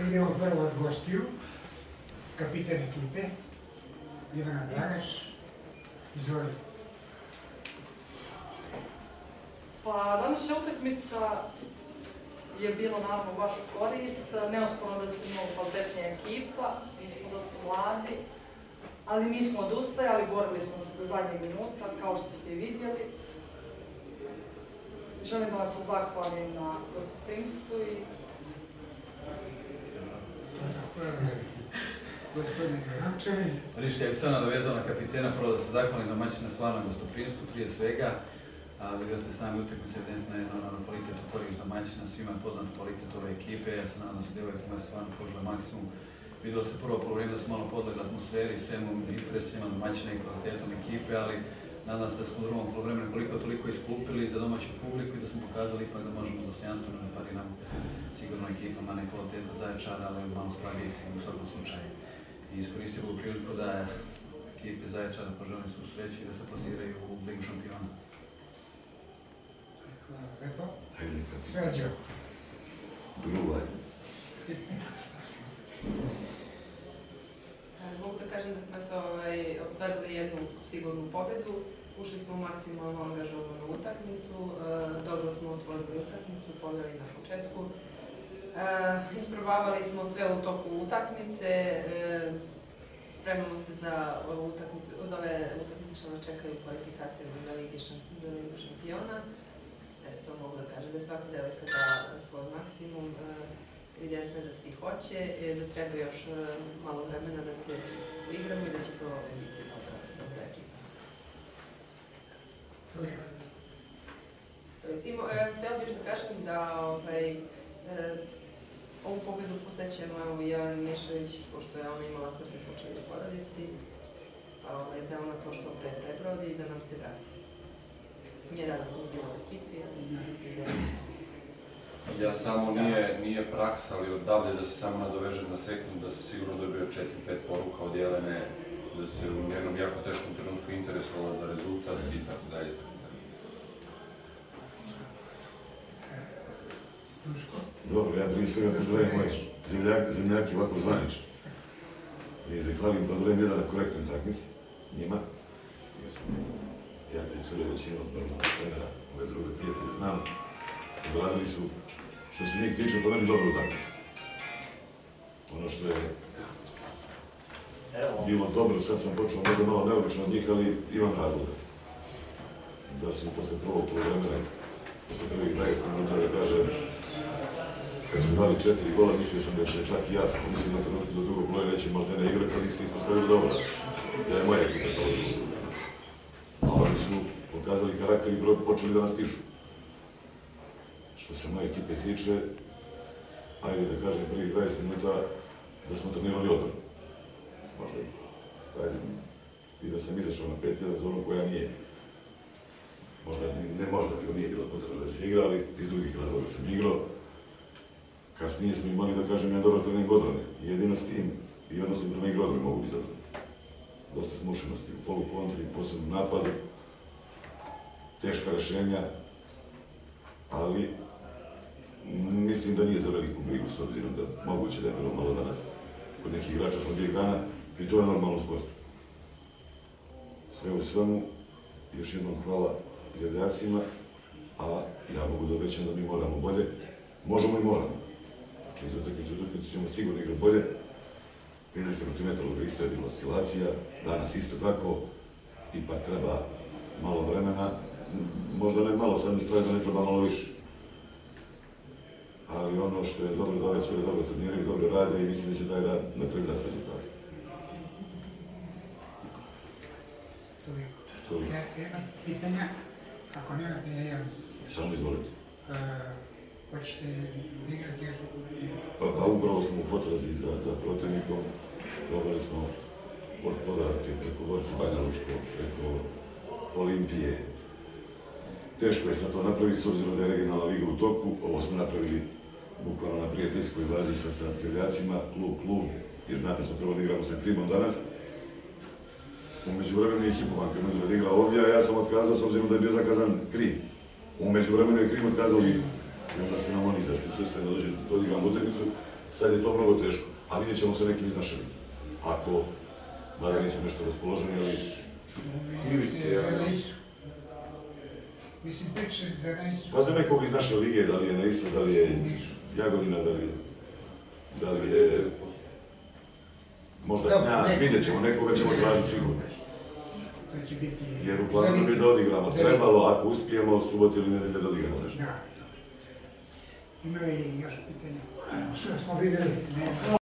Idemo prvo od gostiju, kapitan ekipe, Ivana Dragaš, izvoli. Pa današnja utakmica je bila naravno baš korist, neosporno da ste imali kvalitetnija ekipa, mi smo dosta mladi, ali nismo odustajali, borili smo se do zadnjeg minuta, kao što ste i vidjeli. Želim da vas se zahvalim na gostoprimstvu i... Gospodine Grančevi. Ništa, ja bih sad nadovezao na kapitena, prvo da se zahvalim na domaćina stvarnom gostoprimstvu, prije svega. Vidio ste sami utakmicu, evidentno je na kvalitetu korist domaćina, svima je poznat kvalitet ove ekipe, ja se nadam se djevojka moja stvarno pružila maksimum. Vidjelo se prvo polovreme da smo malo podlegli atmosferi, svemu impresijama domaćina i kvalitetom ekipe, ali nadam se da smo u drugom polovremenu koliko toliko iskupili za domaću publiku i da smo pokazali ipak da možemo dostojanstveno da pariramo sigurno ekipama, ne kvaliteta Zaječara, ali malo slabiji sigurno u svakom slučaju. I iskoristio ovu priliku da ekipe Zaječara poželim svu sreću i da se plasiraju u Ligu šampiona. Hvala lepo. Srđo. Gruvaj. Mogu da kažem da smo ostvarili jednu sigurnu pobjedu. Ušli smo maksimalno angažovanu utakmicu, dobro smo otvorili utakmicu, poveli na početku. Isprobavali smo sve u toku utakmice, spremamo se za ove utakmice što nas čekaju kvalifikacije za Ligu šampiona. Eto, to mogu da kažem, da svaka devojka da svoj maksimum. Evidentno je da svi hoće, da treba još malo vremena da se igramo i da će to biti dobra ekipa. Hteo bih još da kažem da ovu pobjedu posvećujemo Jeleni Mišović, pošto je ona imala smrtni slučaj u porodici, da ona to što pre prebrodi i da nam se vrati. Nije danas nije bilo u ekipi, ali mislim da Ja samo nije praksa, ali odavde da se samo nadovežem na sekund, da se sigurno dobio 4-5 poruka od Jelene, da se u njenom jako teškom trenutku interesovala za rezultat i tako dalje. Dobro, ja prije svega pozdravim moje zemljaki ovako zvanično. I zahvalim pod brojem 1 na korektnoj utakmici, njima. Ja te cure većinu od normalnog trenera, ove druge prijatelje znam. Odradili su, što se njih tiče, po meni dobro utakmicu. Ono što je bilo dobro, sad sam počeo možda malo neobično od njih, ali imam razloga. Da su posle prvog polovremena, posle prvih 20 minuta, da kažem, kad su dali 4 gola, mislio sam da će čak i ja sam pomislio na trenutku do drugog gola neće Maltene igrati, ali se ispostavili dobro. Da je moja ekipa to odlučila. A oni su pokazali karakter i počeli da nas tišu. Što se moje ekipe tiče, ajde da kažem prvih 20 minuta da smo trenirali odbranu. Možda i da sam izašao na 5-1 zonu koja nije. Možda, ne možda, nego nije bilo potrebno da se igra, ali iz drugih razloga sam igrao. Kasnije smo imali, da kažem, jedan dobar trening odbrane. Jedino s tim i odnosno prema igru odbrane mogu biti zadovoljni. Dosta smušenosti u polu kontri, posebno napadu, teška rešenja, ali mislim da nije za veliku brigu, s obzirom da moguće da je bilo malo danas kod nekih igrača slabijeg dana i to je normalno u sportu. Sve u svemu, još jednom hvala gledacima, a ja mogu da obećam da mi moramo bolje. Možemo i moramo. Znači, iz utakmice ćemo sigurno igrati bolje. Vidjeli ste protiv Metalurga, isto je bilo oscilacija, danas isto tako, ipak treba malo vremena, možda ne malo, sad mi stvari da ne treba malo više. Ali ono što je dobro da ove cure dobro treniraju, dobro rade i mislim da će taj rad na kraju dati rezultate. Toliko. Ima pitanja? Ako nemate, ja imam. Samo izvolite. Hoćete igrati još? Pa upravo smo u potrazi za protivnikom. Probali smo od Podravke, preko Borca Banja Lučko, preko Olimpije. Teško je sad to napraviti, s obzirom da je regionalna liga u toku. Ovo smo napravili bukvalno na prijateljskoj bazi sa prijateljacima, klub, jer znate smo trebali da igramo sa Krimom danas. U međuvremenu je Hipobanka Medulja da igra ovdje, a ja sam otkazao s obzirom da je bio zakazan Krim. U međuvremenu je Krim otkazao Ligu. I onda su nam oni izašli u sve da odigramo utakmicu. Sad je to mnogo teško, a vidjet ćemo se nekim iz naše lige. Ako, mada nisu nešto raspoloženi, ali... Za nisu. Mislim, priče za nisu. Pa za nekog iz naše lige, da li je Naisa, da li je Jagodina, da li je... Možda, vidjet ćemo, nekoga ćemo tražiti sigurno. To će biti... Jer u planu bi da odigramo, trebalo, ako uspijemo, subot ili nedelje da odigramo nešto. Da, ima li još pitanja? Što smo vidjeli?